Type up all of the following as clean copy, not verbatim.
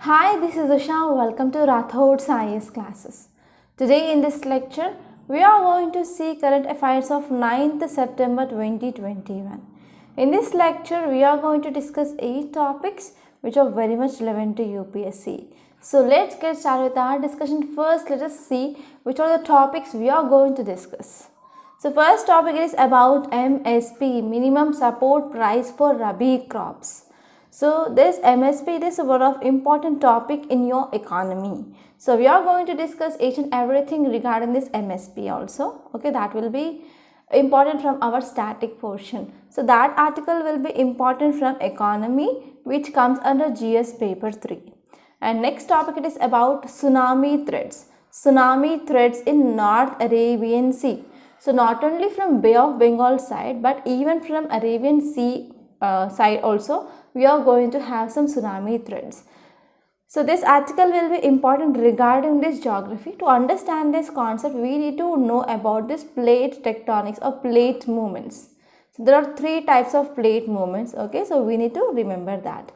Hi, this is Usha. Welcome to Rathod's IAS classes. Today in this lecture, we are going to see current affairs of 9th September 2021. In this lecture, we are going to discuss 8 topics which are very much relevant to UPSC. So let's get started with our discussion. First, let us see which are the topics we are going to discuss. So first topic is about MSP, minimum support price for Rabi crops. So this MSP is one of important topic in your economy. So we are going to discuss each and everything regarding this MSP also. Okay, that will be important from our static portion. So that article will be important from economy, which comes under GS paper 3. And next topic it is about tsunami threats. Tsunami threats in North Arabian Sea. So not only from Bay of Bengal side, but even from Arabian Sea side also, we are going to have some tsunami threats. So this article will be important regarding this geography. To understand this concept, we need to know about this plate tectonics or plate movements. So there are 3 types of plate movements. Okay, so we need to remember that.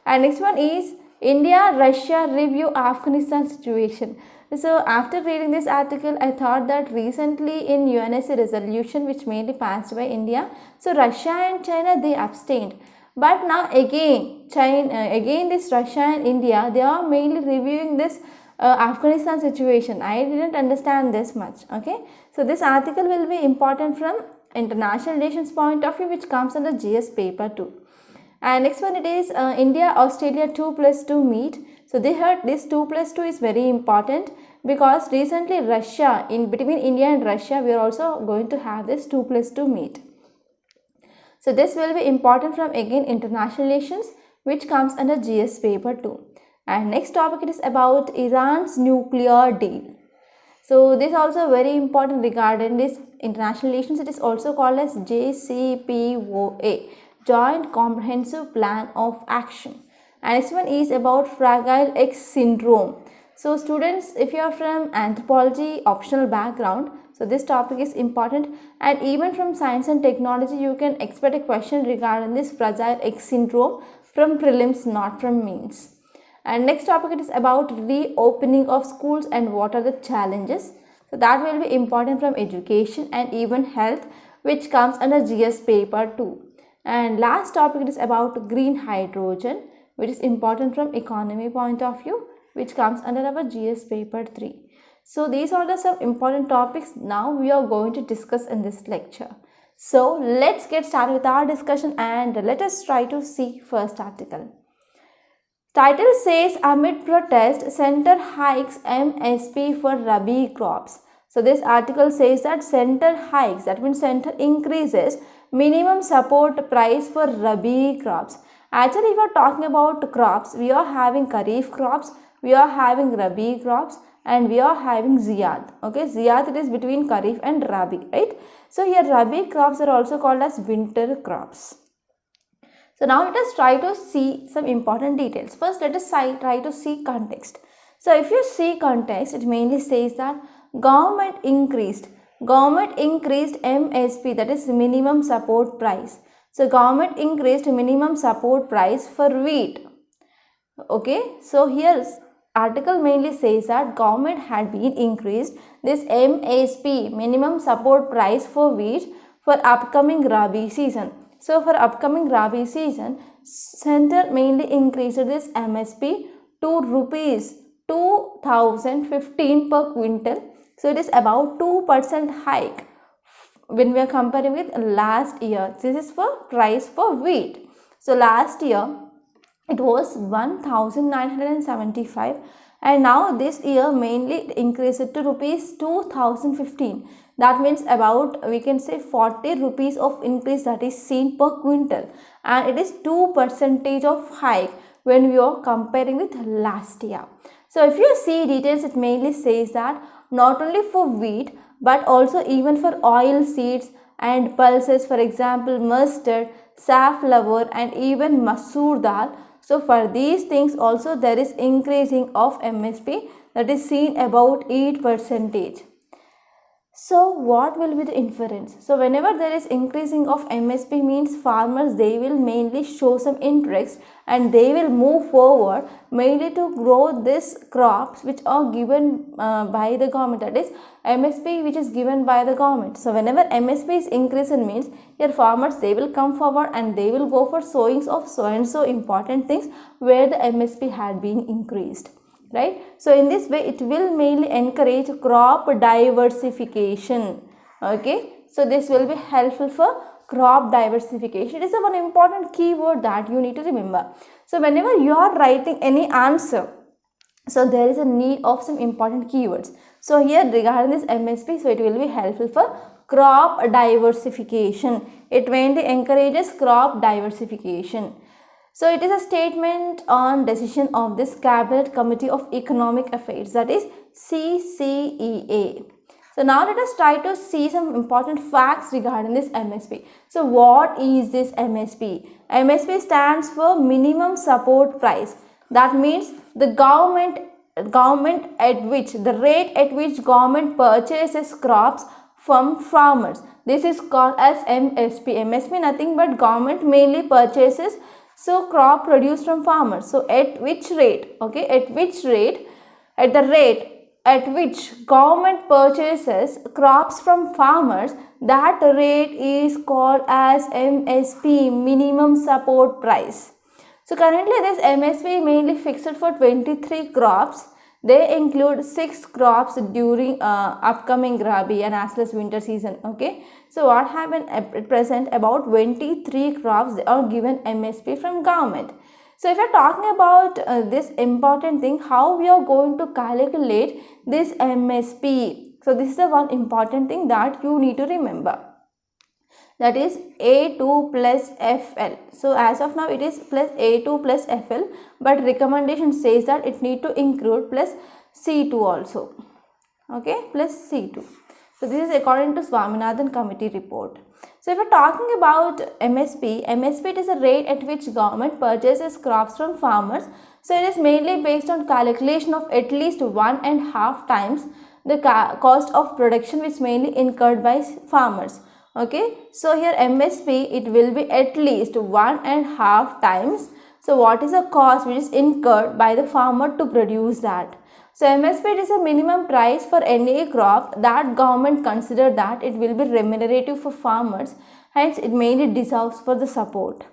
And next one is India, Russia review Afghanistan situation. So after reading this article, I thought that recently in UNSC resolution which mainly passed by India, so Russia and China, they abstained. But now again, this Russia and India, they are mainly reviewing this Afghanistan situation. I didn't understand this much. Okay, so this article will be important from international relations point of view, which comes under GS paper 2. And next one it is India Australia 2+2 meet. So they heard this 2+2 is very important because recently Russia, in between India and Russia, we are also going to have this 2+2 meet. So this will be important from again international relations, which comes under GS paper 2. And next topic it is about Iran's nuclear deal. So this also very important regarding this international relations. It is also called as JCPOA, Joint Comprehensive Plan of Action. And this one is about Fragile X syndrome. So students, if you are from anthropology optional background, so this topic is important, and even from science and technology you can expect a question regarding this Fragile X syndrome from prelims, not from mains. And next topic it is about reopening of schools and what are the challenges. So that will be important from education and even health, which comes under GS paper 2. And last topic it is about green hydrogen, which is important from economy point of view, which comes under our GS paper 3. So these are the some important topics now we are going to discuss in this lecture. So let's get started with our discussion and let us try to see first article. Title says amid protest, center hikes MSP for Rabi crops. So this article says that center hikes, that means center increases minimum support price for Rabi crops. Actually, if we are talking about crops, we are having Kharif crops, we are having Rabi crops, and we are having Ziyad. Okay, Ziyad it is between Kharif and Rabi, right? So here Rabi crops are also called as winter crops. So now let us try to see some important details. First, let us try to see context. So if you see context, it mainly says that government increased MSP, that is minimum support price. So government increased minimum support price for wheat. Okay, so here article mainly says that government had been increased this MSP, minimum support price for wheat, for upcoming Rabi season. So for upcoming Rabi season, center mainly increased this MSP to rupees 2015 per quintal. So it is about 2% hike when we are comparing with last year. This is for price for wheat. So last year it was 1975, and now this year mainly increased to rupees 2015. That means about, we can say, 40 rupees of increase that is seen per quintal, and it is 2% of hike when we are comparing with last year. So if you see details, it mainly says that not only for wheat but also even for oil seeds and pulses, for example mustard, safflower and even masoor dal. So for these things also there is increasing of MSP, that is seen about 8%. So what will be the inference? So whenever there is increasing of MSP means farmers, they will mainly show some interest and they will move forward mainly to grow this crops which are given by the government, that is MSP which is given by the government. So whenever MSP is increasing means your farmers, they will come forward and they will go for sowings of so and so important things where the MSP had been increased. Right. So in this way it will mainly encourage crop diversification. Okay. So this will be helpful for crop diversification. It is a one important keyword that you need to remember. So whenever you are writing any answer, so there is a need of some important keywords. So here regarding this MSP, so it will be helpful for crop diversification. It mainly encourages crop diversification. So it is a statement on decision of this Cabinet Committee of Economic Affairs, that is CCEA. So now let us try to see some important facts regarding this MSP. So what is this MSP? MSP stands for minimum support price. That means the government at which, the rate at which government purchases crops from farmers. This is called as MSP. MSP nothing but government mainly purchases so crop produced from farmers. So at which rate? Okay, at which rate? At the rate at which government purchases crops from farmers, that rate is called as MSP, minimum support price. So currently this MSP mainly fixed for 23 crops. They include 6 crops during upcoming Rabi and as well as winter season. Okay. So what happened at present, about 23 crops they are given MSP from government. So if you are talking about this important thing, how we are going to calculate this MSP. So this is the one important thing that you need to remember. That is A2 plus FL. So as of now it is plus A2 plus FL, but recommendation says that it need to include plus C2 also. Okay, plus C2. So this is according to Swaminathan committee report. So if we are talking about MSP, MSP it is a rate at which government purchases crops from farmers. So it is mainly based on calculation of at least 1.5 times the cost of production which mainly incurred by farmers. Okay, so here MSP it will be at least 1.5 times. So what is the cost which is incurred by the farmer to produce that? So MSP is a minimum price for any crop that government consider that it will be remunerative for farmers, hence it mainly deserves for the support.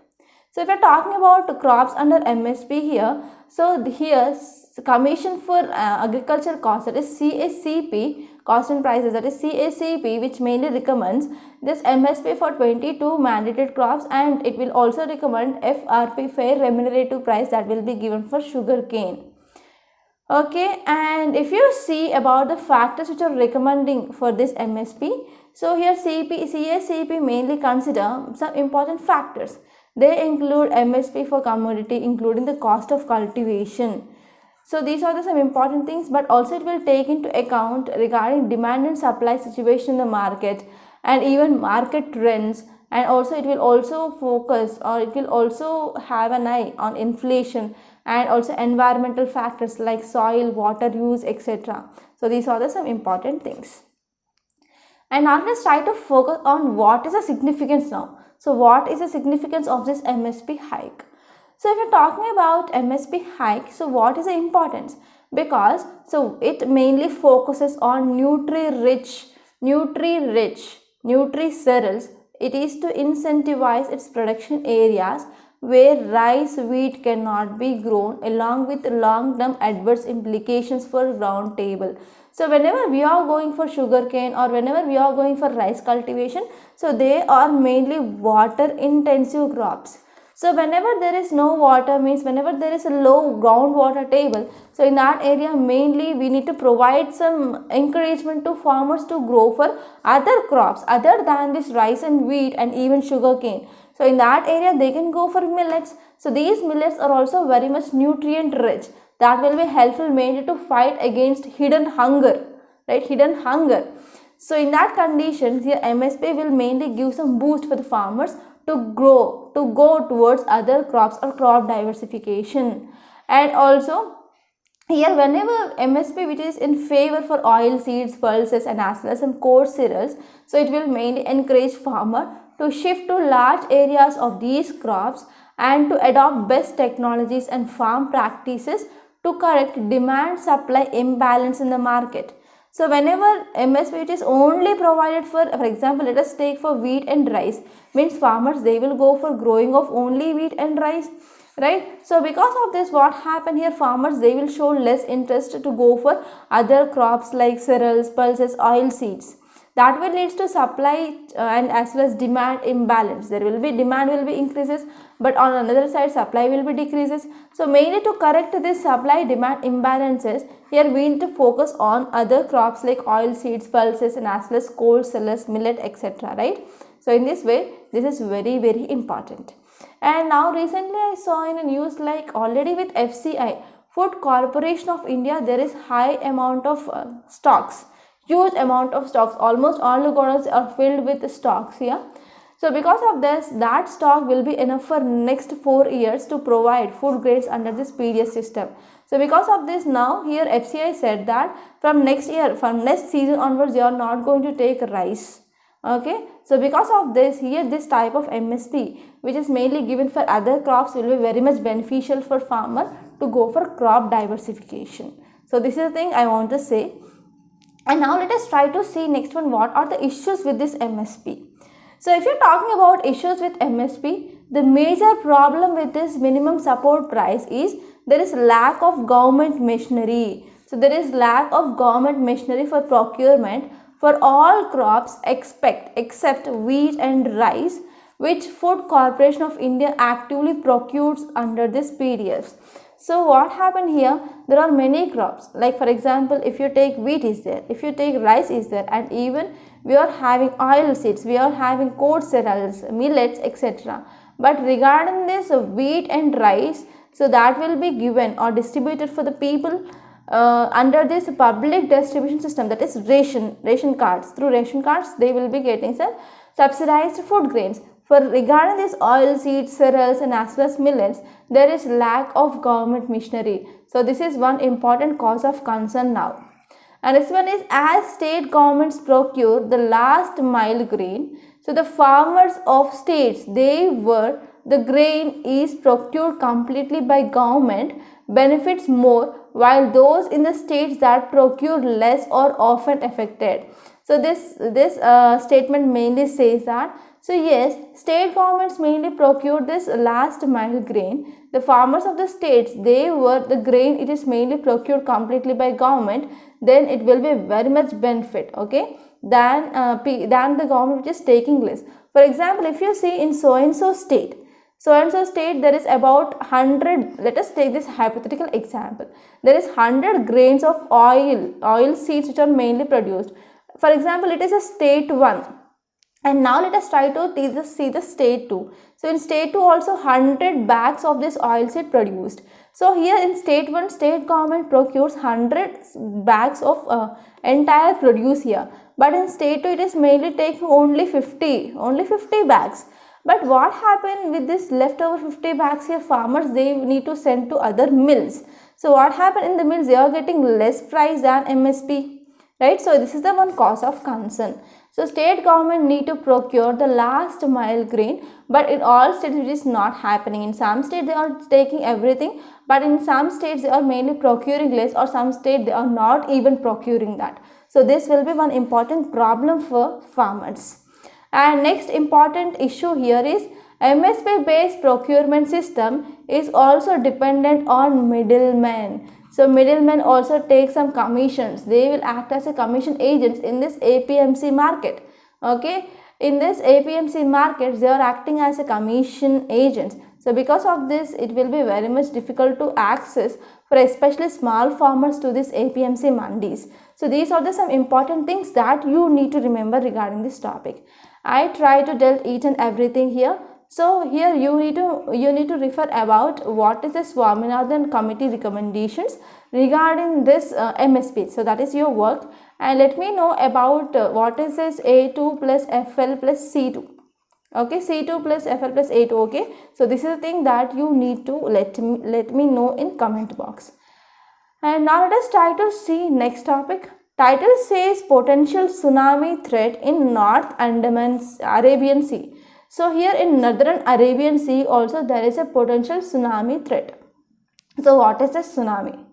So if you are talking about crops under MSP here, so here Commission for Agriculture Cost, that is CACP, cost and prices, that is CACP, which mainly recommends this MSP for 22 mandated crops, and it will also recommend FRP, fair remunerative price, that will be given for sugar cane. Okay, and if you see about the factors which are recommending for this MSP, so here CACP mainly consider some important factors. They include MSP for commodity, including the cost of cultivation. So these are some important things, but also it will take into account regarding demand and supply situation in the market and even market trends, and also it will also focus, or it will also have an eye on inflation and also environmental factors like soil, water use, etc. So these are some important things. And now let's try to focus on what is the significance now. So what is the significance of this MSP hike? So if you're talking about MSP hike, so what is the importance? Because so it mainly focuses on nutri-rich cereals. It is to incentivize its production areas where rice, wheat cannot be grown, along with long-term adverse implications for round table. So whenever we are going for sugarcane or whenever we are going for rice cultivation, so they are mainly water intensive crops. So whenever there is no water, means whenever there is a low groundwater table, so in that area mainly we need to provide some encouragement to farmers to grow for other crops other than this rice and wheat and even sugarcane. So in that area they can go for millets. So these millets are also very much nutrient rich. That will be helpful mainly to fight against hidden hunger, right? Hidden hunger. So in that condition, here MSP will mainly give some boost for the farmers to go towards other crops or crop diversification. And also here whenever MSP which is in favor for oil seeds, pulses and as well as some coarse cereals, so it will mainly encourage farmer to shift to large areas of these crops and to adopt best technologies and farm practices to correct demand supply imbalance in the market. So whenever MSP which is only provided for example, let us take for wheat and rice, means farmers they will go for growing of only wheat and rice, right? So because of this, what happen here, farmers they will show less interest to go for other crops like cereals, pulses, oil seeds. That will lead to supply and as well as demand imbalance. There will be demand will be increases, but on another side supply will be decreases. So mainly to correct this supply demand imbalances, here we need to focus on other crops like oil seeds, pulses and as well as coarse cereals, millet, etc. Right? So in this way, this is very, very important. And now recently I saw in a news like already with FCI, Food Corporation of India, there is high amount of stocks, huge amount of stocks, almost all the godowns are filled with stocks here. So because of this, that stock will be enough for next 4 years to provide food grades under this PDS system. So because of this, now here FCI said that from next year, from next season onwards, you are not going to take rice. Okay, so because of this, here this type of MSP which is mainly given for other crops will be very much beneficial for farmer to go for crop diversification. So this is the thing I want to say. And now let us try to see next one, what are the issues with this MSP. So if you're talking about issues with MSP, the major problem with this minimum support price is there is lack of government machinery. So there is lack of government machinery for procurement for all crops except wheat and rice, which Food Corporation of India actively procures under this PDS. So what happened here, there are many crops, like for example, if you take wheat is there, if you take rice is there, and even we are having oil seeds, we are having coarse cereals, millets, etc. But regarding this wheat and rice, so that will be given or distributed for the people under this public distribution system, that is ration cards. Through ration cards they will be getting some subsidized food grains. For regarding this oil seeds, cereals and as well as millets, there is lack of government machinery. So this is one important cause of concern now. And this one is, as state governments procure the last mile grain, so the farmers of states the grain is procured completely by government benefits more, while those in the states that procure less are often affected. So this statement mainly says that, so yes, state governments mainly procure this last mile grain. The farmers of the states, the grain it is mainly procured completely by government, then it will be very much benefit, okay, than the government which is taking less. For example, if you see in so and so state there is about 100, let us take this hypothetical example, there is 100 grains of oil seeds which are mainly produced. For example, it is a state 1, and now let us try to see the state 2. So in state 2 also 100 bags of this oil seed produced. So here in state 1, state government procures 100 bags of entire produce here, but in state 2 it is mainly taking only 50 bags. But what happened with this leftover 50 bags here, farmers they need to send to other mills. So what happened in the mills, they are getting less price than MSP, right? So this is the one cause of concern. So state government need to procure the last mile grain, but in all states it is not happening. In some states they are taking everything, but in some states they are mainly procuring less, or some states they are not even procuring that. So this will be one important problem for farmers. And next important issue here is MSP based procurement system is also dependent on middlemen. So middlemen also take some commissions. They will act as a commission agents in this APMC market. Okay, in this APMC market they are acting as a commission agents. So because of this, it will be very much difficult to access for especially small farmers to this APMC mandis. So these are the some important things that you need to remember regarding this topic. I try to tell each and everything here. So here you need to refer about what is the Swaminathan committee recommendations regarding this MSP. So that is your work, and let me know about what is this A2 plus FL plus C2. Okay, C2 plus FL plus A2. Okay, so this is the thing that you need to let me know in comment box. And now let us try to see next topic. Title says potential tsunami threat in North Andaman Arabian Sea. So here in Northern Arabian Sea also there is a potential tsunami threat. So what is a tsunami?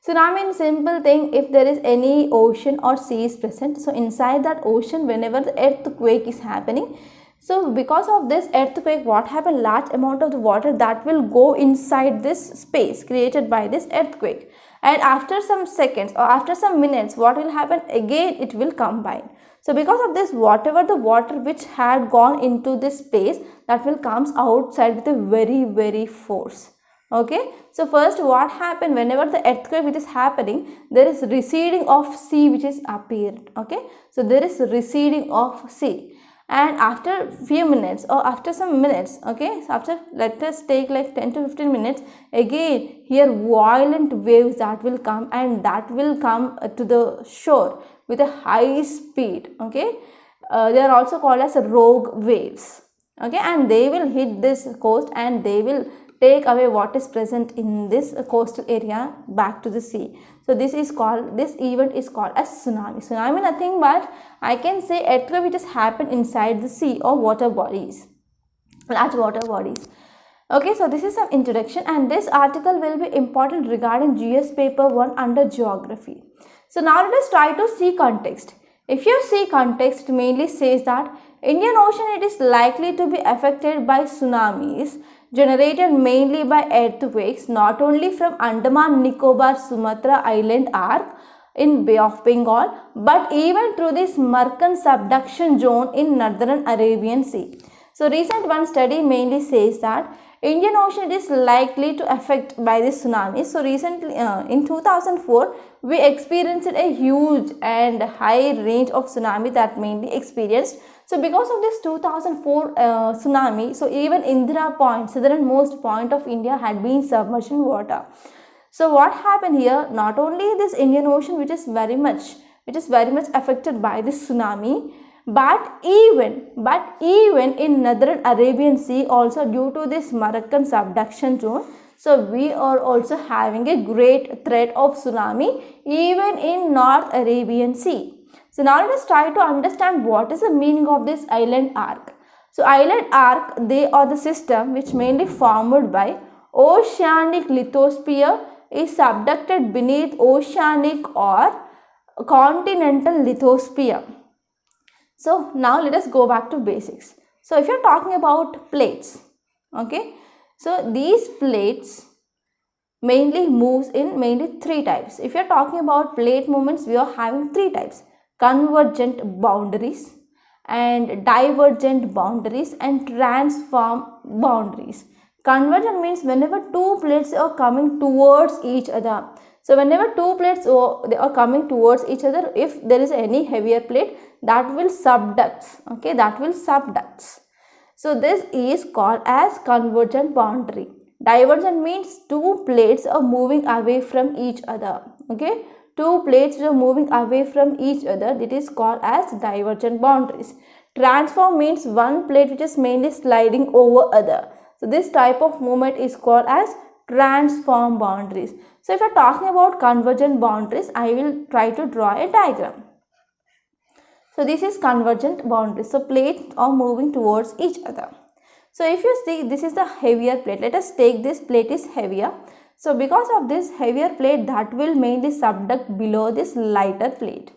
Tsunami in simple thing, if there is any ocean or sea is present, so inside that ocean whenever the earthquake is happening, so because of this earthquake, what happened, large amount of the water that will go inside this space created by this earthquake, and after some seconds or after some minutes what will happen, again it will combine. So because of this, whatever the water which had gone into this space, that will comes outside with a very force. Okay, so first what happened, whenever the earthquake which is happening, there is receding of sea which is appeared. Okay, so there is receding of sea, and after few minutes or after some minutes, okay, so after let us take like 10 to 15 minutes, again here violent waves that will come, and that will come to the shore with a high speed. Okay, they are also called as rogue waves. Okay, and they will hit this coast and they will take away what is present in this coastal area back to the sea. So this event is called as tsunami. Tsunami nothing but, I can say, earthquake which has happened inside the sea or water bodies, large water bodies. Okay, so this is some introduction, and this article will be important regarding GS paper 1 under geography. So now let us try to see context. If you see context, mainly says that Indian Ocean, it is likely to be affected by tsunamis generated mainly by earthquakes, not only from Andaman Nicobar Sumatra Island arc in Bay of Bengal, but even through this Murkan subduction zone in Northern Arabian Sea. So recent one study mainly says that Indian Ocean is likely to affect by this tsunami. So recently in 2004 we experienced a huge and high range of tsunami that mainly experienced. So because of this 2004 tsunami, so even Indira Point, southernmost point of India, had been submerged in water. So what happened here, not only this Indian Ocean which is very much affected by this tsunami, but even in Northern Arabian Sea also, due to this Moroccan subduction zone, so we are also having a great threat of tsunami even in North Arabian Sea. So now let us try to understand what is the meaning of this island arc. So island arc, they are the system which mainly formed by oceanic lithosphere is subducted beneath oceanic or continental lithosphere. So now let us go back to basics. So if you are talking about plates, okay, so these plates mainly moves in mainly three types. If you are talking about plate movements, we are having three types: convergent boundaries and divergent boundaries and transform boundaries. Convergent means whenever two plates are coming towards each other. So whenever two plates they are coming towards each other, if there is any heavier plate, that will subduct. Okay, that will subduct. So this is called as convergent boundary. Divergent means two plates are moving away from each other. Okay, two plates are moving away from each other. It is called as divergent boundaries. Transform means one plate which is mainly sliding over other. So this type of movement is called as transform boundaries. So if I am talking about convergent boundaries, I will try to draw a diagram. So this is convergent boundaries. So plates are moving towards each other. So if you see, this is the heavier plate. Let us take this plate is heavier. So because of this heavier plate, that will mainly subduct below this lighter plate.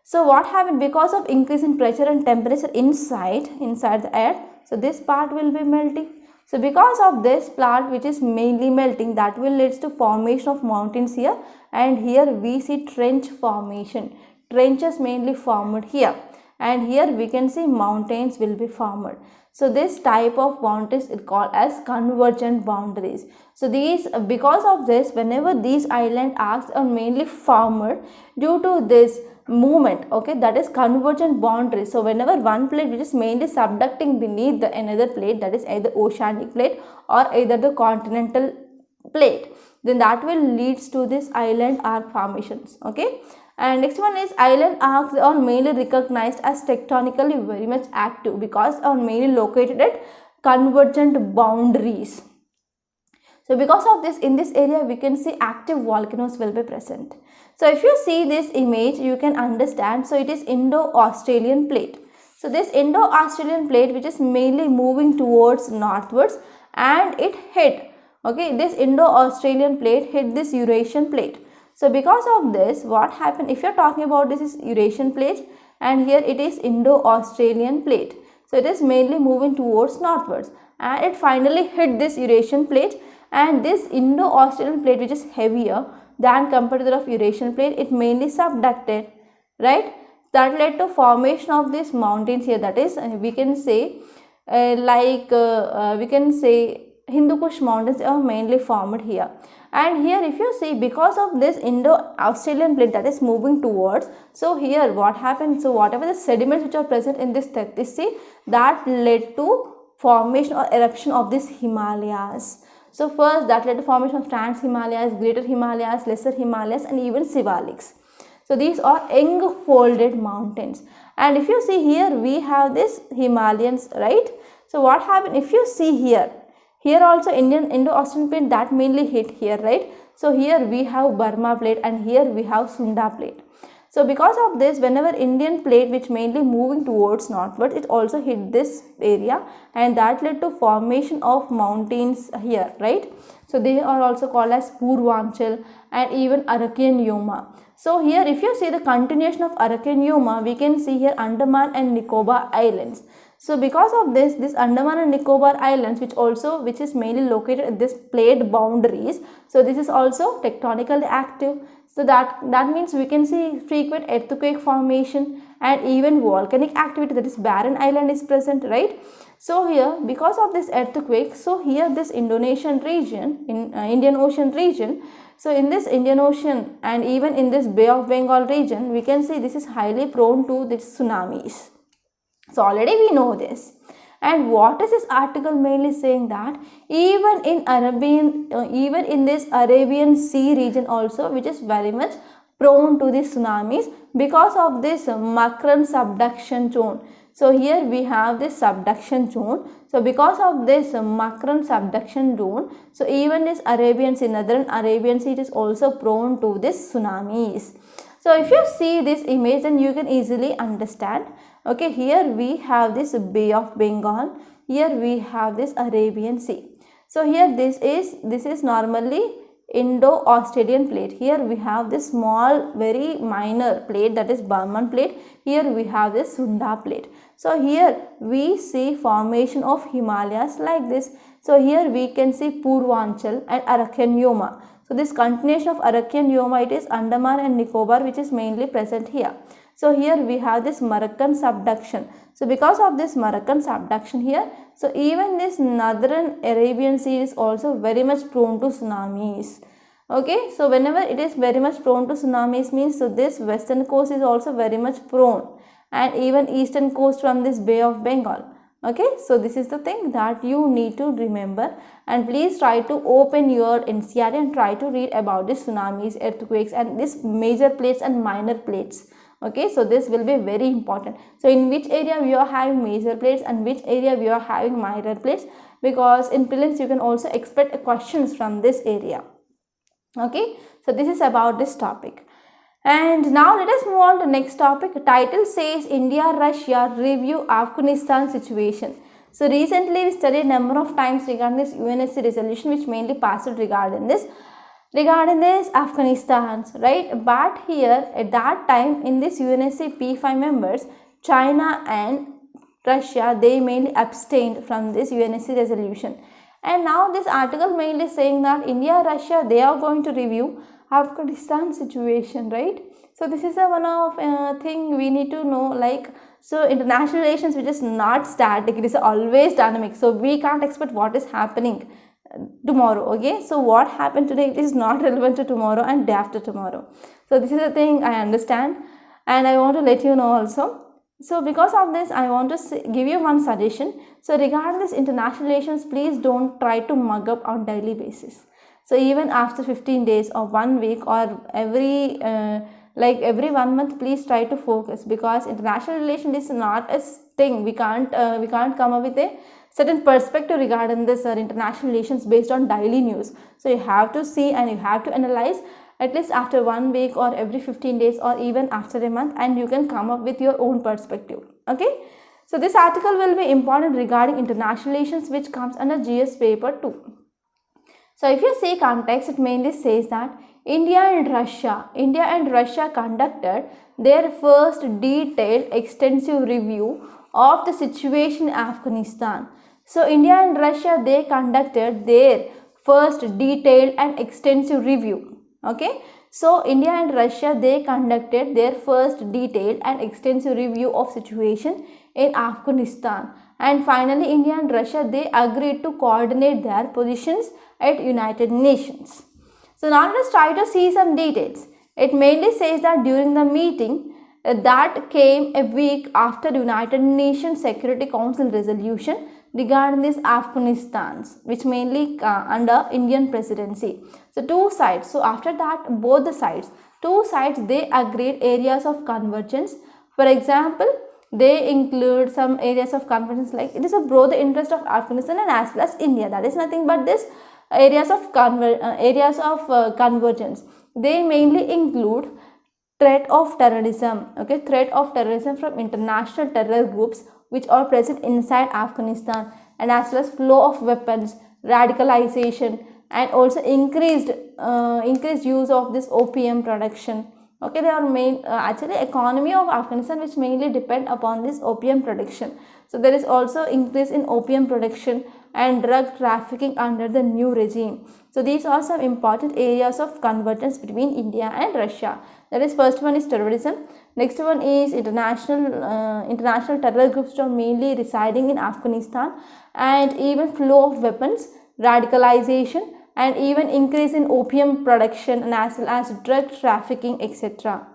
So what happened, because of increase in pressure and temperature inside the earth, so this part will be melting. So because of this part which is mainly melting, that will lead to formation of mountains here, and here we see trench formation. Trenches mainly formed here, and here we can see mountains will be formed. So this type of boundaries is called as convergent boundaries. So these, because of this, whenever these island arcs are mainly formed due to this movement, okay, that is convergent boundaries. So whenever one plate which is mainly subducting beneath the another plate, that is either oceanic plate or either the continental plate, then that will leads to this island arc formations. Okay, and next one is island arcs are mainly recognized as tectonically very much active because are mainly located at convergent boundaries. So because of this, in this area we can see active volcanoes will be present. So if you see this image, you can understand. So it is Indo-Australian plate. So this Indo-Australian plate, which is mainly moving towards northwards, and it hit, okay, this Indo-Australian plate hit this Eurasian plate. So because of this, what happened, if you are talking about this is Eurasian plate and here it is Indo-Australian plate. So it is mainly moving towards northwards and it finally hit this Eurasian plate, and this Indo-Australian plate, which is heavier than compared to the of Eurasian plate, it mainly subducted, right? That led to formation of these mountains here. That is, we can say we can say Hindu Kush mountains are mainly formed here. And here if you see, because of this Indo-Australian plate that is moving towards, so here what happened, so whatever the sediments which are present in this Tethys Sea, that led to formation or eruption of this Himalayas. So first that led to formation of Trans Himalayas, Greater Himalayas, Lesser Himalayas, and even Sivaliks. So these are young folded mountains. And if you see here, we have this Himalayas, right? So what happened, if you see here also Indo-Australian plate that mainly hit here, right? So here we have Burma plate and here we have Sunda plate. So because of this, whenever Indian plate which mainly moving towards northward, it also hit this area, and that led to formation of mountains here, right? So they are also called as Purvanchal and even Arakan Yoma. So here if you see the continuation of Arakan Yoma, we can see here Andaman and Nicobar Islands. So because of this, Andaman and Nicobar Islands, which is mainly located at this plate boundaries, so this is also tectonically active. So that means we can see frequent earthquake formation and even volcanic activity, that is barren island is present, right? So here because of this earthquake, so here this Indonesian region, Indian Ocean region, so in this Indian Ocean and even in this Bay of Bengal region, we can see this is highly prone to these tsunamis. So already we know this. And what is this article mainly saying, that even in this Arabian Sea region also, which is very much prone to these tsunamis because of this Makran subduction zone. So here we have this subduction zone. So because of this Makran subduction zone, so even this Arabian Sea, Northern Arabian Sea, is also prone to this tsunamis. So if you see this image, then you can easily understand. Okay, here we have this Bay of Bengal, here we have this Arabian Sea. So here this is normally Indo-Australian plate. Here we have this small, very minor plate, that is Burman plate. Here we have this Sunda plate. So here we see formation of Himalayas like this. So here we can see Purvanchal and Arakan Yoma. So this continuation of Arakan Yoma, it is Andaman and Nicobar, which is mainly present here. So here we have this Moroccan subduction. So because of this Moroccan subduction here, so even this Northern Arabian Sea is also very much prone to tsunamis. Okay, so whenever it is very much prone to tsunamis means, so this western coast is also very much prone, and even eastern coast from this Bay of Bengal. Okay, so this is the thing that you need to remember, and please try to open your NCERT and try to read about the tsunamis, earthquakes, and these major plates and minor plates. Okay, so this will be very important. So in which area we are having major plates and which area we are having minor plates, because in prelims you can also expect questions from this area. Okay, so this is about this topic. And now let us move on to next topic. Title says India-Russia review Afghanistan situation. So recently we studied number of times regarding this UNSC resolution, which mainly passed regarding this Afghanistan, right? But here at that time in this UNSC P5 members, China and Russia, they mainly abstained from this UNSC resolution. And now this article mainly saying that India, Russia, they are going to review Afghanistan situation, right? So this is a one of thing we need to know, like, so international relations, which is not static, it is always dynamic. So we can't expect what is happening tomorrow. Okay, so what happened today, it is not relevant to tomorrow and day after tomorrow. So this is the thing I understand, and I want to let you know also. So because of this, I want to give you one suggestion. So regarding this international relations, please don't try to mug up on daily basis. So even after 15 days or 1 week or every 1 month, please try to focus, because international relation is not a thing. We can't come up with a certain perspective regarding this international relations based on daily news. So you have to see and you have to analyze at least after 1 week or every 15 days or even after a month, and you can come up with your own perspective. Okay. So this article will be important regarding international relations, which comes under GS paper 2. So if you see context, it mainly says that India and Russia conducted their first detailed extensive review of the situation in Afghanistan. So India and Russia, they conducted their first detailed and extensive review. Okay. So India and Russia, they conducted their first detailed and extensive review of situation in Afghanistan, and finally India and Russia, they agreed to coordinate their positions at United Nations. So now let us try to see some details. It mainly says that during the meeting that came a week after United Nations Security Council resolution regarding this Afghanistan, which mainly under Indian presidency. So two sides, so after that both the sides, two sides, they agreed areas of convergence. For example, they include some areas of convergence like it is a broad interest of Afghanistan and as well as India. That is nothing but this areas of convergence. They mainly include threat of terrorism, okay, threat of terrorism from international terror groups which are present inside Afghanistan, and as well as flow of weapons, radicalization, and also increased use of this opium production. Okay, they are actually economy of Afghanistan which mainly depend upon this opium production. So there is also increase in opium production and drug trafficking under the new regime. So these are some important areas of convergence between India and Russia. That is, first one is terrorism. Next one is international terror groups which are mainly residing in Afghanistan, and even flow of weapons, radicalization, and even increase in opium production, and as well as drug trafficking, etc.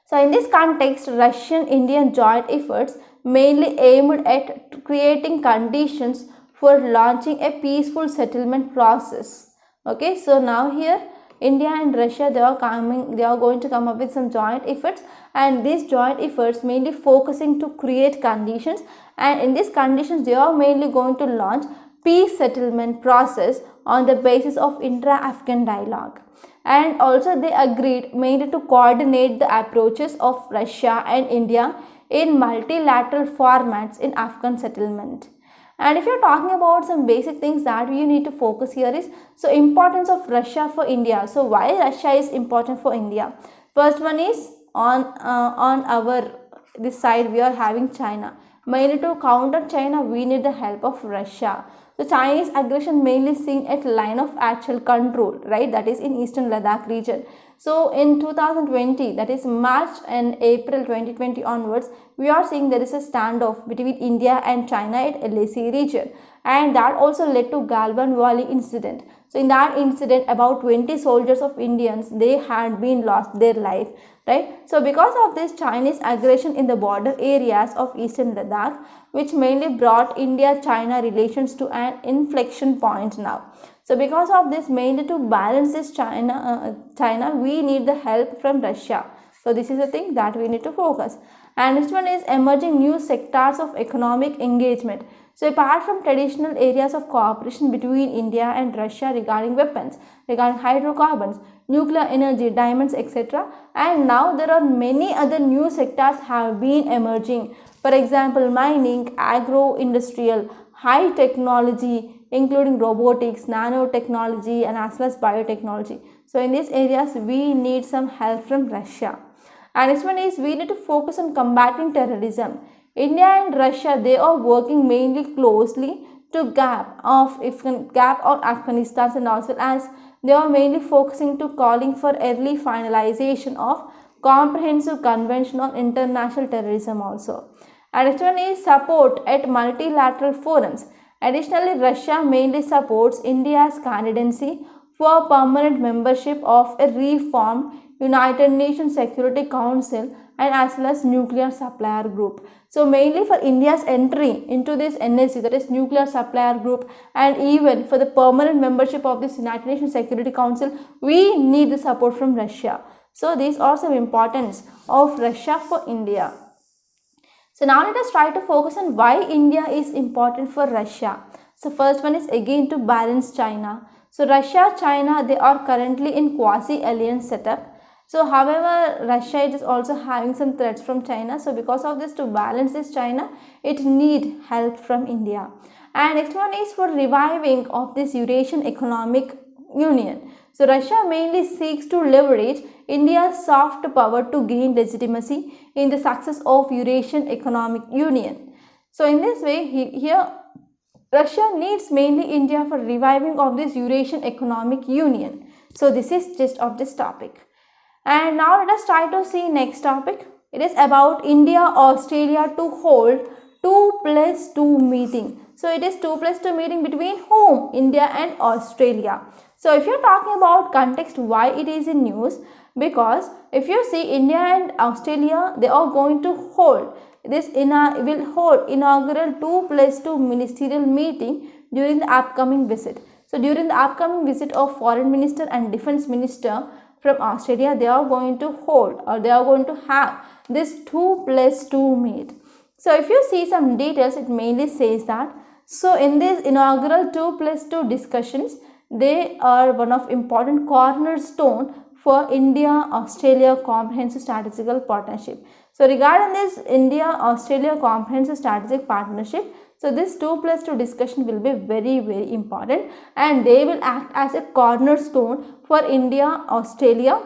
So in this context, Russian-Indian joint efforts mainly aimed at creating conditions for launching a peaceful settlement process. Okay, so now here India and Russia, they are going to come up with some joint efforts, and these joint efforts mainly focusing to create conditions, and in these conditions they are mainly going to launch peace settlement process on the basis of intra-Afghan dialogue. And also they agreed mainly to coordinate the approaches of Russia and India in multilateral formats in Afghan settlement. And if you are talking about some basic things that we need to focus here is, so importance of Russia for India. So why Russia is important for India? First one is on our this side we are having China. Mainly to counter China, we need the help of Russia. So Chinese aggression mainly seen at line of actual control, right? That is in eastern Ladakh region. So in 2020, that is March and April 2020 onwards, we are seeing there is a standoff between India and China at LAC region, and that also led to Galwan Valley incident. So in that incident, about 20 soldiers of Indians, they had been lost their life, right? So because of this Chinese aggression in the border areas of eastern Ladakh, which mainly brought India-China relations to an inflection point now. So because of this, mainly to balance this China, we need the help from Russia. So this is the thing that we need to focus. And next one is emerging new sectors of economic engagement. So apart from traditional areas of cooperation between India and Russia regarding weapons, regarding hydrocarbons, nuclear energy, diamonds, etc. And now there are many other new sectors have been emerging. For example, mining, agro-industrial, high technology, including robotics, nanotechnology, and as well as biotechnology. So in these areas, we need some help from Russia. And next one is we need to focus on combating terrorism. India and Russia, they are working mainly closely to gap of Afghanistan, and also as they are mainly focusing to calling for early finalization of comprehensive convention on international terrorism also. And next one is support at multilateral forums. Additionally, Russia mainly supports India's candidacy for permanent membership of a reformed United Nations Security Council and as well as nuclear supplier group. So mainly for India's entry into this NSC, that is nuclear supplier group, and even for the permanent membership of this United Nations Security Council, we need the support from Russia. So these are some importance of Russia for India. So now let us try to focus on why India is important for Russia. So first one is again to balance China. So Russia, China, they are currently in quasi-alliance setup. So however, Russia is also having some threats from China. So because of this, to balance this China, it need help from India. And next one is for reviving of this Eurasian Economic Union. So Russia mainly seeks to leverage India's soft power to gain legitimacy in the success of Eurasian Economic Union. So in this way, here Russia needs mainly India for reviving of this Eurasian Economic Union. So this is just of this topic. And now let us try to see next topic. It is about India-Australia to hold 2+2 meeting. So it is 2+2 meeting between whom? India and Australia. So if you are talking about context why it is in news, because if you see India and Australia, they are going to hold this will hold inaugural 2+2 ministerial meeting during the upcoming visit. So during the upcoming visit of Foreign Minister and Defence Minister from Australia, they are going to hold or they are going to have this 2+2 meet. So if you see some details, it mainly says that, so in this inaugural 2+2 discussions, they are one of important cornerstone for India-Australia Comprehensive Strategic Partnership. So regarding this India-Australia Comprehensive Strategic Partnership, so this 2+2 discussion will be very, very important, and they will act as a cornerstone for India-Australia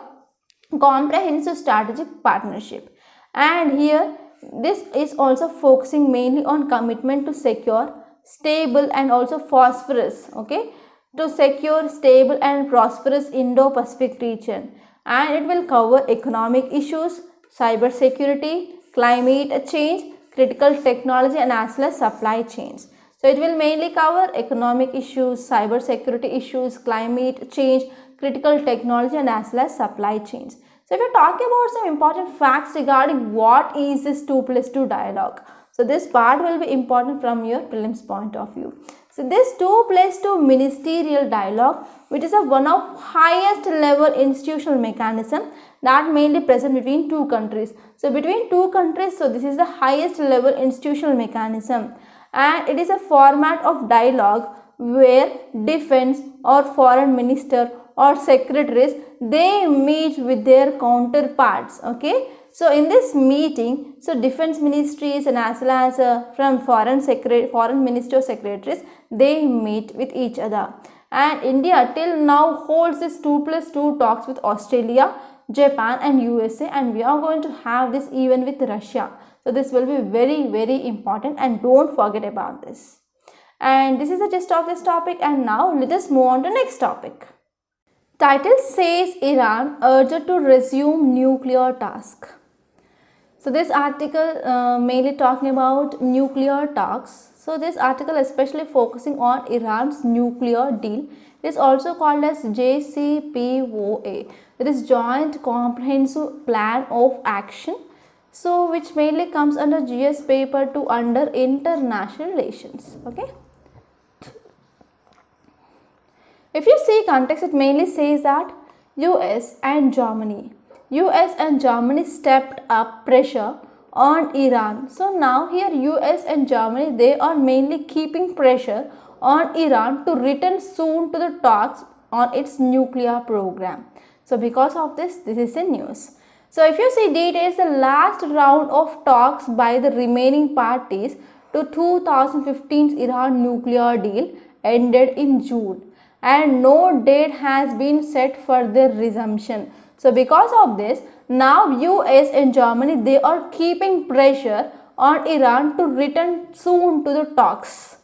Comprehensive Strategic Partnership. And here this is also focusing mainly on commitment to secure, stable and also prosperous, to secure, stable and prosperous Indo-Pacific region. And it will cover economic issues, cyber security, climate change, critical technology and as well as supply chains. So it will mainly cover economic issues, cyber security issues, climate change, critical technology and as well as supply chains. So if you talk about some important facts regarding what is this 2+2 dialogue, so this part will be important from your prelims point of view. So this 2+2 ministerial dialogue, which is one of highest level institutional mechanism that mainly present between two countries. So between two countries, so this is the highest level institutional mechanism, and it is a format of dialogue where defense or foreign minister or secretaries, they meet with their counterparts. So in this meeting, so defense ministries and as well as from foreign minister secretaries, they meet with each other. And India till now holds this 2+2 talks with Australia, Japan and USA, and we are going to have this even with Russia. So this will be very, very important, and don't forget about this. And this is the gist of this topic, and now let us move on to next topic. Title says Iran urged to resume nuclear task. So this article mainly talking about nuclear talks. So this article especially focusing on Iran's nuclear deal. It is also called as JCPOA. It is Joint Comprehensive Plan of Action. So which mainly comes under GS paper 2 under international relations. If you see context, it mainly says that US and Germany stepped up pressure on Iran. So now here US and Germany, they are mainly keeping pressure on Iran to return soon to the talks on its nuclear program. So because of this is in news. So if you see details, the last round of talks by the remaining parties to 2015's Iran nuclear deal ended in June, and no date has been set for their resumption. So because of this, now US and Germany, they are keeping pressure on Iran to return soon to the talks.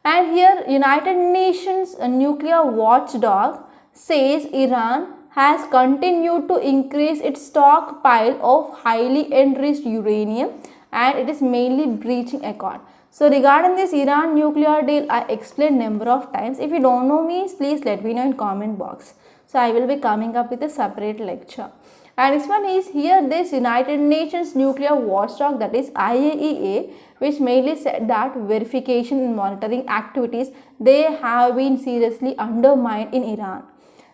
And here United Nations nuclear watchdog says Iran has continued to increase its stockpile of highly enriched uranium, and it is mainly breaching accord. So regarding this Iran nuclear deal, I explained number of times. If you don't know me, please let me know in comment box. So I will be coming up with a separate lecture. And this one is here this United Nations nuclear watchdog, that is IAEA, which mainly said that verification and monitoring activities, they have been seriously undermined in Iran.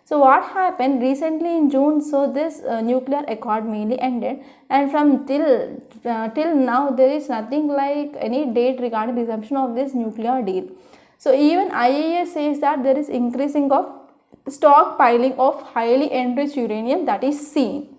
So what happened recently in June, so this nuclear accord mainly ended, and from till now there is nothing like any date regarding resumption of this nuclear deal. So even IAS says that there is increasing of stockpiling of highly enriched uranium that is seen.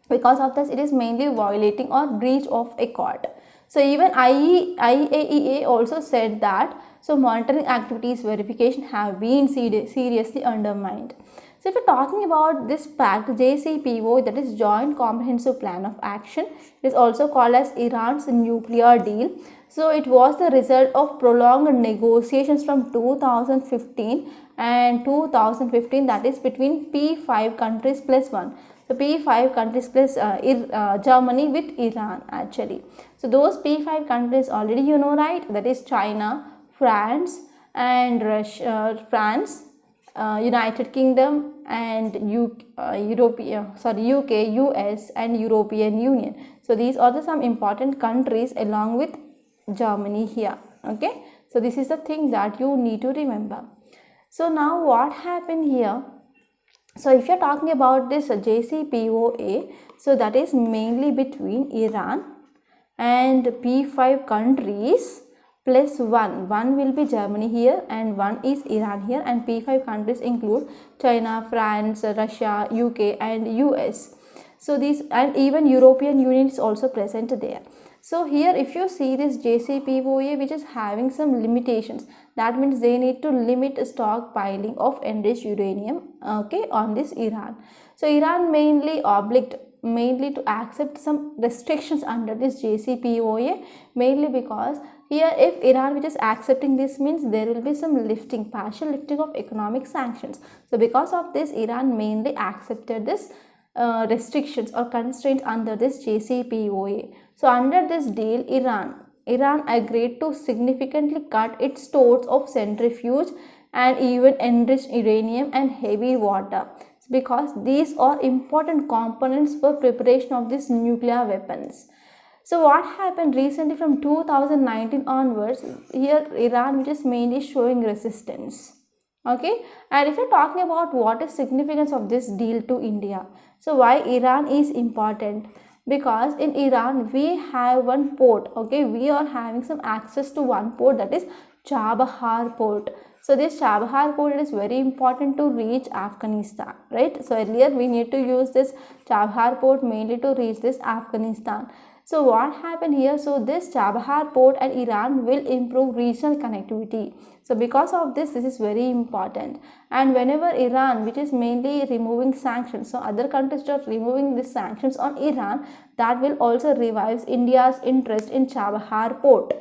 Because of this, it is mainly violating or breach of accord. So even IAEA also said that so monitoring activities verification have been seriously undermined. So if you're talking about this pact, JCPOA, that is Joint Comprehensive Plan of Action, it is also called as Iran's nuclear deal. So it was the result of prolonged negotiations from 2015 and 2015, that is between P5 countries plus one. So P5 countries plus Germany with Iran actually. So those P5 countries already you know, right? That is China, France and Russia, United Kingdom and UK, US and European Union. So these are the some important countries along with Germany here. Okay. So this is the thing that you need to remember. So now what happened here? So if you are talking about this JCPOA, so that is mainly between Iran and P5 countries plus one will be Germany here and one is Iran here, and P5 countries include China, France, Russia, UK and US. So these, and even European Union is also present there. So here if you see this JCPOA, which is having some limitations, that means they need to limit stockpiling of enriched uranium, okay, on this Iran. So Iran mainly to accept some restrictions under this JCPOA, mainly because here if Iran which is accepting this means there will be some partial lifting of economic sanctions. So because of this, Iran mainly accepted this restrictions or constraints under this JCPOA. So under this deal, Iran agreed to significantly cut its stores of centrifuge and even enriched uranium and heavy water, because these are important components for preparation of these nuclear weapons. So what happened recently from 2019 onwards, here Iran which is mainly showing resistance. Okay, and if you're talking about what is significance of this deal to India, so why Iran is important? Because in Iran we have one port, okay, we are having some access to one port, that is Chabahar port. So this Chabahar port is very important to reach Afghanistan, right? So earlier we need to use this Chabahar port mainly to reach this Afghanistan. So what happened here? So this Chabahar port and Iran will improve regional connectivity. So because of this is very important. And whenever Iran, which is mainly removing sanctions, so other countries are removing these sanctions on Iran, that will also revive India's interest in Chabahar port.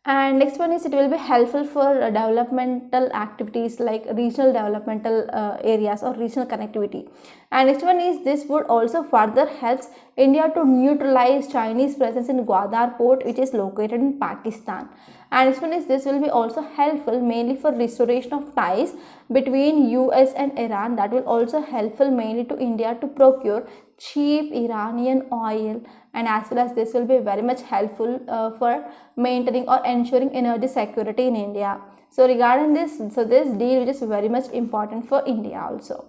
And next one is it will be helpful for developmental activities like regional developmental areas or regional connectivity. And next one is this would also further helps India to neutralize Chinese presence in Gwadar port, which is located in Pakistan. And next one is this will be also helpful mainly for restoration of ties between US and Iran. That will also helpful mainly to India to procure cheap Iranian oil, and as well as this will be very much helpful for maintaining or ensuring energy security in India. So regarding this, so this deal which is very much important for India also.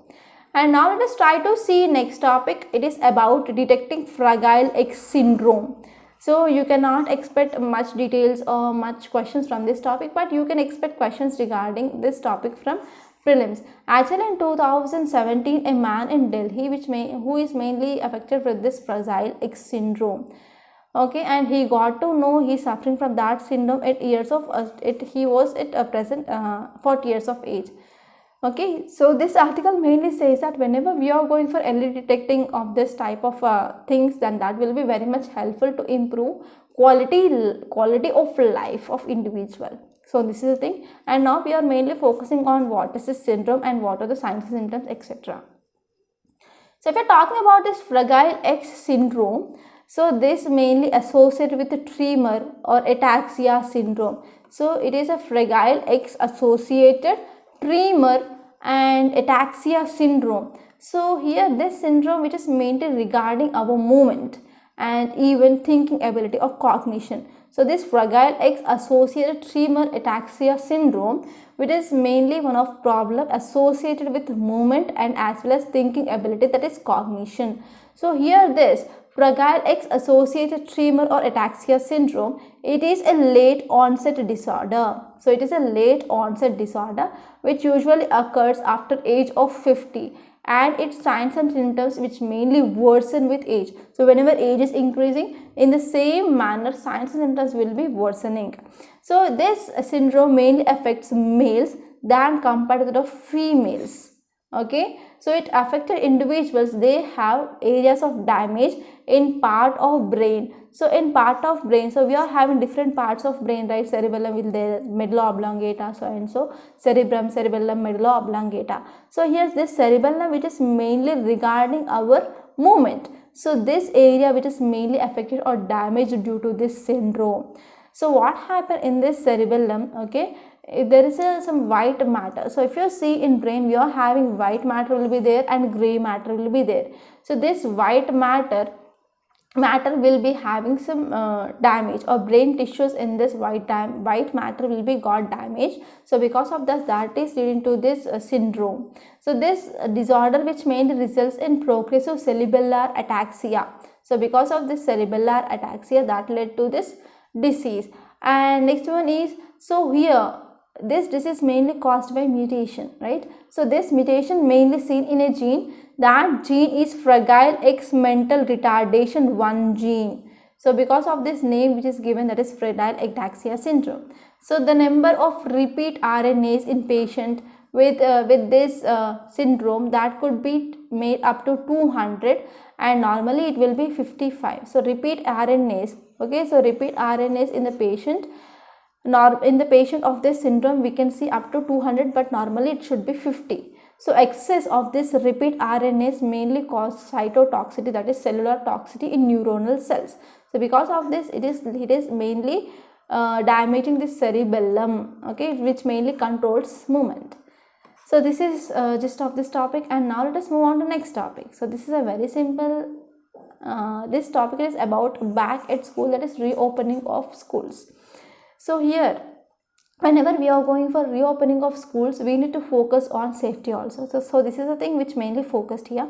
And now let us try to see next topic. It is about detecting Fragile X syndrome. So you cannot expect much details or much questions from this topic, but you can expect questions regarding this topic from prelims. Actually in 2017, a man in Delhi who is mainly affected with this Fragile X syndrome, okay, and he got to know he is suffering from that syndrome at years of he was at present 40 years of age. Okay, so this article mainly says that whenever we are going for early detecting of this type of things, then that will be very much helpful to improve quality of life of individual. So this is the thing, and now we are mainly focusing on what is this syndrome and what are the signs and symptoms, etc. So if you're talking about this Fragile X syndrome, so this mainly associated with the tremor or ataxia syndrome. So it is a Fragile X associated tremor and ataxia syndrome. So here this syndrome which is mainly regarding our movement and even thinking ability or cognition. So this Fragile X associated tremor ataxia syndrome which is mainly one of problem associated with movement and as well as thinking ability, that is cognition. So here this Fragile X associated tremor or ataxia syndrome, it is a late onset disorder. So it is a late onset disorder which usually occurs after age of 50, and its signs and symptoms which mainly worsen with age. So whenever age is increasing, in the same manner signs and symptoms will be worsening. So this syndrome mainly affects males than compared to the females. Okay, so it affected individuals, they have areas of damage in part of brain. So in part of brain, so we are having different parts of brain, right? Cerebellum will there, medulla oblongata, so and so, cerebrum, cerebellum, medulla oblongata. So here's this cerebellum which is mainly regarding our movement. So this area which is mainly affected or damaged due to this syndrome. So what happened in this cerebellum? Okay, there is some white matter. So if you see in brain, we are having white matter will be there and gray matter will be there. So this white matter will be having some damage, or brain tissues in this white matter will be got damaged. So because of this, that is leading to this syndrome. So this disorder which mainly results in progressive cerebellar ataxia. So because of this cerebellar ataxia, that led to this disease. And next one is, so here this disease mainly caused by mutation, right? So this mutation mainly seen in a gene. That gene is Fragile X mental retardation 1 gene. So because of this name which is given, that is Fragile ataxia syndrome. So the number of repeat RNAs in patient with this syndrome, that could be made up to 200, and normally it will be 55. So repeat RNAs, okay, so repeat RNAs in the patient, in the patient of this syndrome we can see up to 200, but normally it should be 50. So excess of this repeat RNAs mainly cause cytotoxicity, that is cellular toxicity in neuronal cells. So because of this, it is mainly damaging the cerebellum, okay, which mainly controls movement. So this is gist of this topic, and now let us move on to next topic. So this is a very simple, this topic is about back at school, that is reopening of schools. So here, whenever we are going for reopening of schools, we need to focus on safety also. So this is the thing which mainly focused here.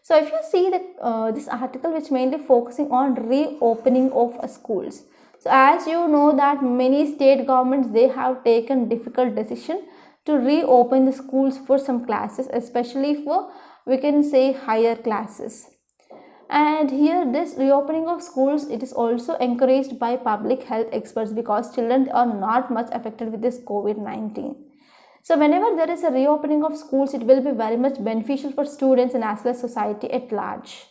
So if you see the this article which mainly focusing on reopening of schools. So as you know that many state governments, they have taken difficult decision to reopen the schools for some classes, especially for, we can say, higher classes. And here this reopening of schools, it is also encouraged by public health experts, because children are not much affected with this COVID-19. So whenever there is a reopening of schools, it will be very much beneficial for students and as well as society at large.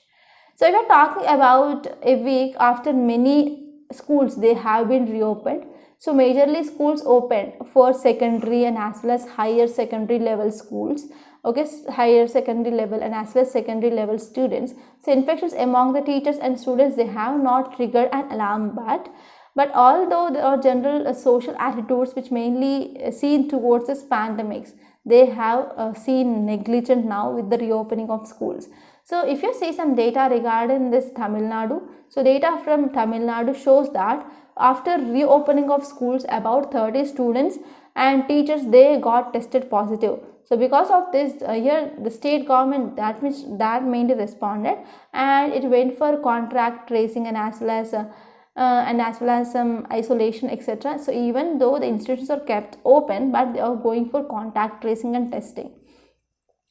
So if you are talking about a week after many schools, they have been reopened. So majorly schools opened for secondary and as well as higher secondary level schools. Okay, higher secondary level and as well as secondary level students. So infections among the teachers and students, they have not triggered an alarm, but although there are general social attitudes which mainly seen towards this pandemics, they have seen negligent now with the reopening of schools. So if you see some data regarding this Tamil Nadu, so data from Tamil Nadu shows that after reopening of schools, about 30 students and teachers, they got tested positive. So because of this, here the state government that mainly responded, and it went for contact tracing and as well as some isolation, etc. So even though the institutions are kept open, but they are going for contact tracing and testing.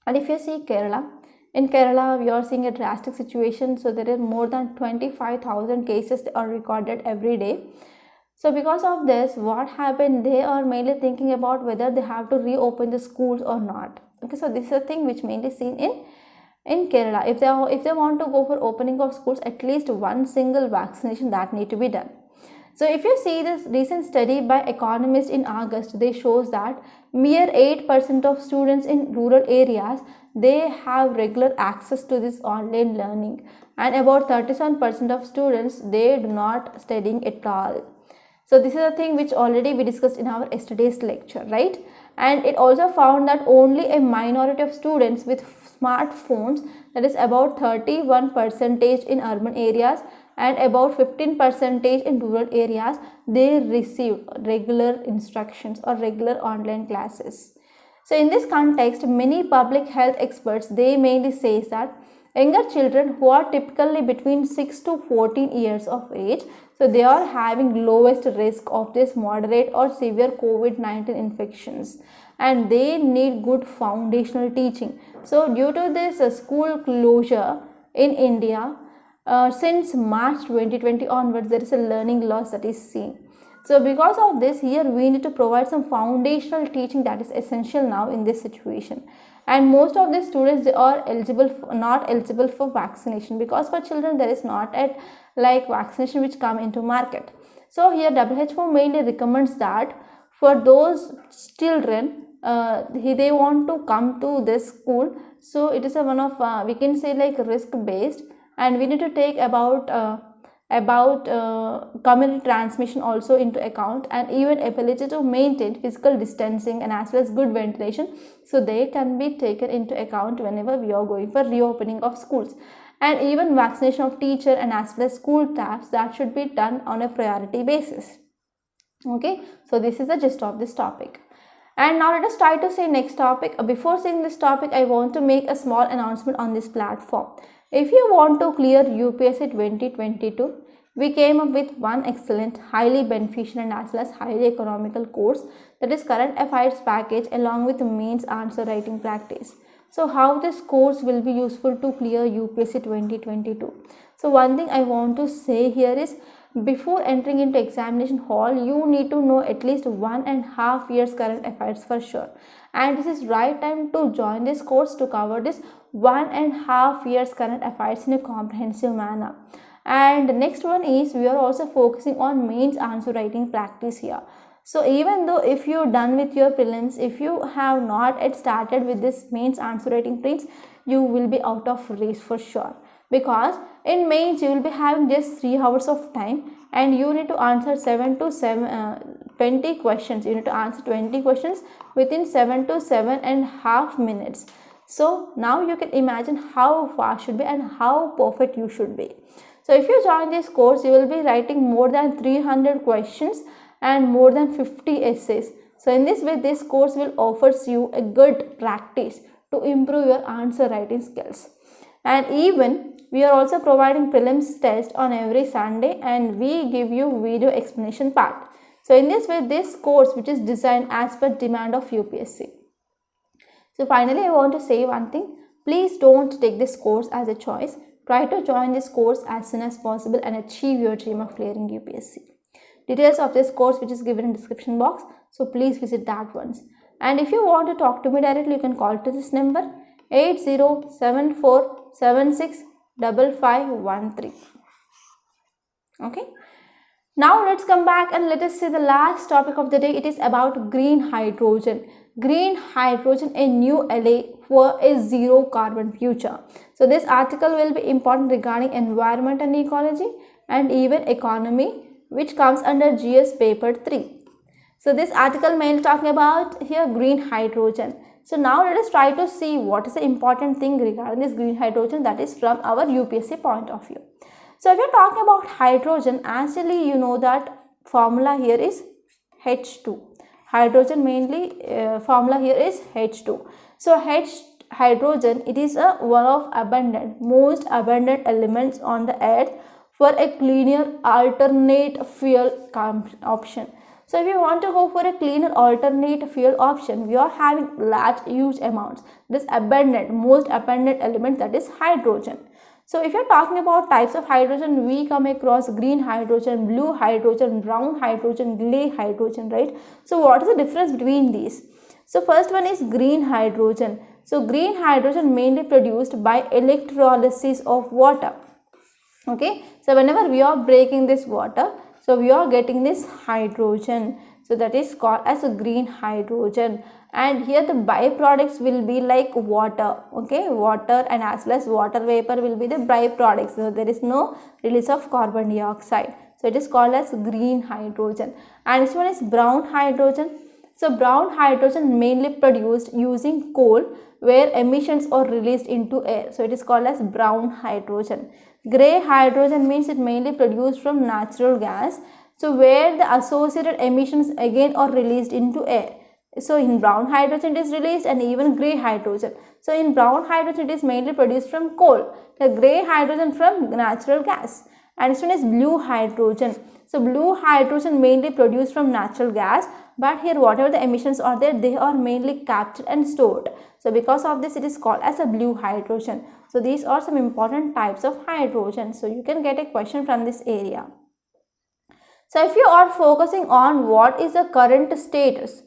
And if you see Kerala, in Kerala we are seeing a drastic situation. So there are more than 25,000 cases that are recorded every day. So because of this, what happened, they are mainly thinking about whether they have to reopen the schools or not. Okay, so this is a thing which mainly seen in Kerala. If they want to go for opening of schools, at least one single vaccination that need to be done. So if you see this recent study by economists in August, they shows that mere 8% of students in rural areas, they have regular access to this online learning, and about 37% of students, they do not studying at all. So this is a thing which already we discussed in our yesterday's lecture, right? And it also found that only a minority of students with smartphones, that is about 31% in urban areas and about 15% in rural areas, they receive regular instructions or regular online classes. So in this context, many public health experts, they mainly say that younger children who are typically between 6 to 14 years of age, so they are having lowest risk of this moderate or severe COVID-19 infections, and they need good foundational teaching. So due to this school closure in India, since March 2020 onwards, there is a learning loss that is seen. So because of this, here we need to provide some foundational teaching that is essential now in this situation. And most of the students, they are not eligible for vaccination, because for children there is not at like vaccination which come into market. So here WHO mainly recommends that for those children, they want to come to this school. So it is a one of we can say like risk based, and we need to take about community transmission also into account, and even ability to maintain physical distancing and as well as good ventilation, so they can be taken into account whenever we are going for reopening of schools. And even vaccination of teacher and as well as school staffs, that should be done on a priority basis. Okay, so this is the gist of this topic. And now let us try to say next topic. Before saying this topic, I want to make a small announcement on this platform. If you want to clear UPSC 2022, we came up with one excellent, highly beneficial and as well as highly economical course, that is Current Affairs Package along with mains answer writing practice. So how this course will be useful to clear UPSC 2022? So one thing I want to say here is, before entering into examination hall, you need to know at least 1.5 years current affairs for sure. And this is right time to join this course to cover this 1.5 years current affairs in a comprehensive manner. And the next one is, we are also focusing on mains answer writing practice here. So even though if you're done with your prelims, if you have not yet started with this mains answer writing prints, you will be out of race for sure. Because in mains you will be having just 3 hours of time, and you need to answer 20 questions. You need to answer 20 questions within 7 to 7.5 minutes. So now you can imagine how fast should be and how perfect you should be. So if you join this course, you will be writing more than 300 questions and more than 50 essays. So in this way, this course will offers you a good practice to improve your answer writing skills. And even we are also providing prelims test on every Sunday, and we give you video explanation part. So in this way, this course which is designed as per demand of UPSC. So finally, I want to say one thing. Please don't take this course as a choice. Try to join this course as soon as possible and achieve your dream of clearing UPSC. Details of this course which is given in description box. So please visit that once. And if you want to talk to me directly, you can call to this number 8074765513. Okay. Now let's come back and let us see the last topic of the day. It is about green hydrogen. Green hydrogen, a new LA for a zero carbon future. So this article will be important regarding environment and ecology and even economy, which comes under GS paper 3. So this article mainly talking about here green hydrogen. So now let us try to see what is the important thing regarding this green hydrogen, that is from our UPSC point of view. So if you're talking about hydrogen, actually you know that formula here is H2. Hydrogen mainly formula here is H2. So hydrogen, it is one of most abundant elements on the earth for a cleaner alternate fuel option. So if you want to go for a cleaner alternate fuel option, we are having huge amounts. This most abundant element, that is hydrogen. So if you're talking about types of hydrogen, we come across green hydrogen, blue hydrogen, brown hydrogen, gray hydrogen, right? So what is the difference between these? So first one is green hydrogen. So green hydrogen mainly produced by electrolysis of water. Okay, so whenever we are breaking this water, so we are getting this hydrogen. So that is called as a green hydrogen. And here the byproducts will be like water. Okay, water and as well as water vapor will be the byproducts. So there is no release of carbon dioxide. So it is called as green hydrogen. And this one is brown hydrogen. So brown hydrogen mainly produced using coal where emissions are released into air. So it is called as brown hydrogen. Grey hydrogen means it mainly produced from natural gas. So where the associated emissions again are released into air. So in brown hydrogen it is released, and even grey hydrogen. So in brown hydrogen it is mainly produced from coal, the grey hydrogen from natural gas. And this one is blue hydrogen. So blue hydrogen mainly produced from natural gas, but here whatever the emissions are there, they are mainly captured and stored. So because of this it is called as a blue hydrogen. So these are some important types of hydrogen. So you can get a question from this area. So if you are focusing on what is the current status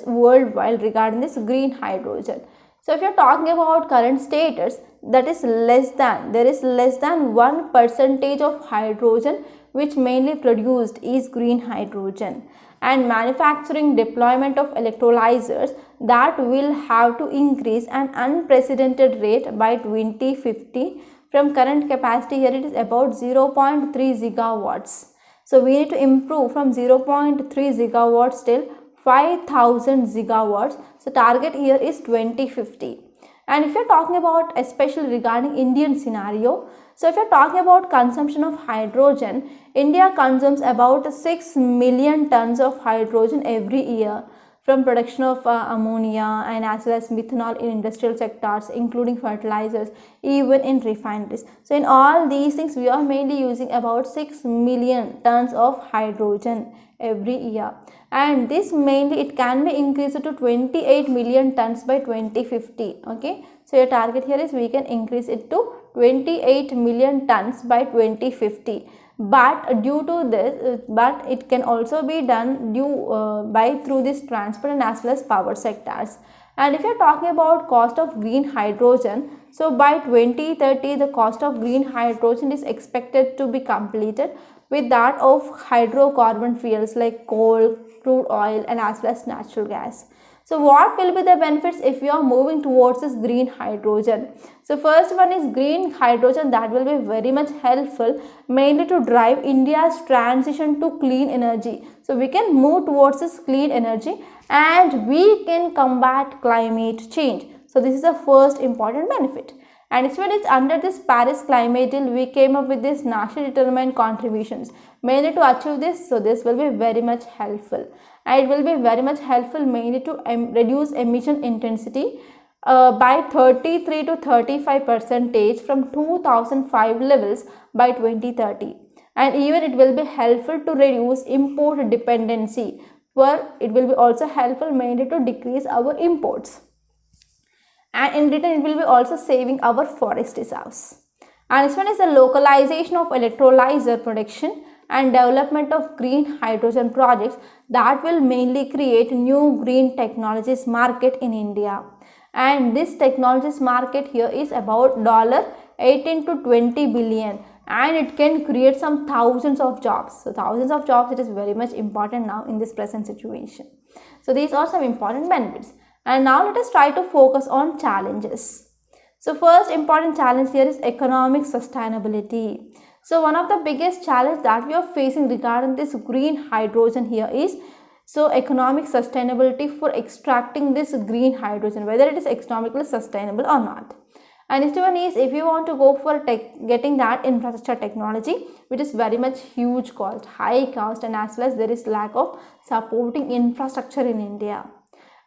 worldwide regarding this green hydrogen. So if you are talking about current status, that is there is less than 1% of hydrogen which mainly produced is green hydrogen, and manufacturing deployment of electrolyzers that will have to increase an unprecedented rate by 2050 from current capacity. Here it is about 0.3 gigawatts. So we need to improve from 0.3 gigawatts till 5000 gigawatts. So target here is 2050. And if you are talking about especially regarding Indian scenario, so if you are talking about consumption of hydrogen, India consumes about 6 million tons of hydrogen every year from production of ammonia and as well as methanol in industrial sectors, including fertilizers, even in refineries. So in all these things we are mainly using about 6 million tons of hydrogen every year, and this mainly it can be increased to 28 million tons by 2050. Okay, so your target here is we can increase it to 28 million tons by 2050. But due to this, but it can also be done through this transport and as well as power sectors. And if you are talking about cost of green hydrogen, so by 2030 the cost of green hydrogen is expected to be completed with that of hydrocarbon fuels like coal, crude oil and as well as natural gas. So what will be the benefits if you are moving towards this green hydrogen? So first one is green hydrogen that will be very much helpful mainly to drive India's transition to clean energy. So we can move towards this clean energy and we can combat climate change. So this is the first important benefit. And this one is under this Paris climate deal we came up with this nationally determined contributions mainly to achieve this. So this will be very much helpful. And it will be very much helpful mainly to reduce emission intensity by 33 to 35% from 2005 levels by 2030. And even it will be helpful to reduce import dependency, where it will be also helpful mainly to decrease our imports. And in return it will be also saving our forest reserves. And this one is the localization of electrolyzer production and development of green hydrogen projects that will mainly create new green technologies market in India. And this technologies market here is about $18 to 20 billion, and it can create some thousands of jobs. So thousands of jobs, it is very much important now in this present situation. So these are some important benefits. And now let us try to focus on challenges. So first important challenge here is economic sustainability. So one of the biggest challenge that we are facing regarding this green hydrogen here is economic sustainability for extracting this green hydrogen, whether it is economically sustainable or not. And this one is if you want to go for getting that infrastructure technology, which is very much huge cost, high cost, and as well as there is lack of supporting infrastructure in India.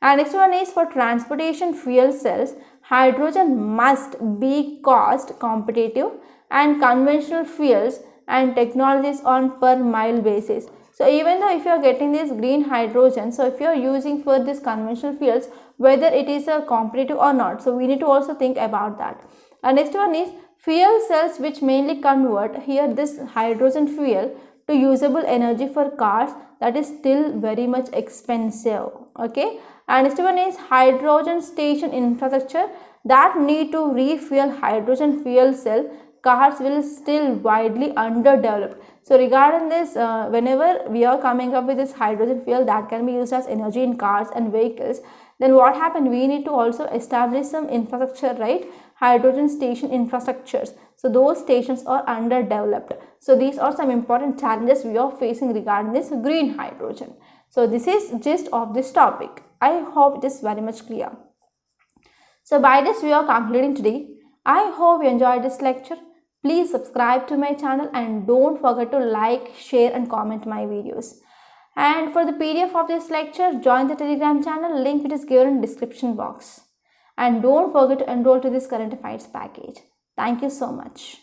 And next one is for transportation fuel cells, hydrogen must be cost competitive and conventional fuels and technologies on per mile basis. So even though if you are getting this green hydrogen, so if you are using for this conventional fuels, whether it is a competitive or not, so we need to also think about that. And next one is fuel cells, which mainly convert here this hydrogen fuel to usable energy for cars, that is still very much expensive. Okay, and next one is hydrogen station infrastructure that need to refuel hydrogen fuel cell cars will still widely underdeveloped. So regarding this, whenever we are coming up with this hydrogen fuel that can be used as energy in cars and vehicles, then what happened, we need to also establish some infrastructure, right? Hydrogen station infrastructures. So those stations are underdeveloped. So these are some important challenges we are facing regarding this green hydrogen. So this is gist of this topic. I hope it is very much clear. So by this we are concluding today. I hope you enjoyed this lecture. Please subscribe to my channel and don't forget to like, share and comment my videos. And for the PDF of this lecture, join the Telegram channel, link it is given in description box. And don't forget to enroll to this current affairs package. Thank you so much.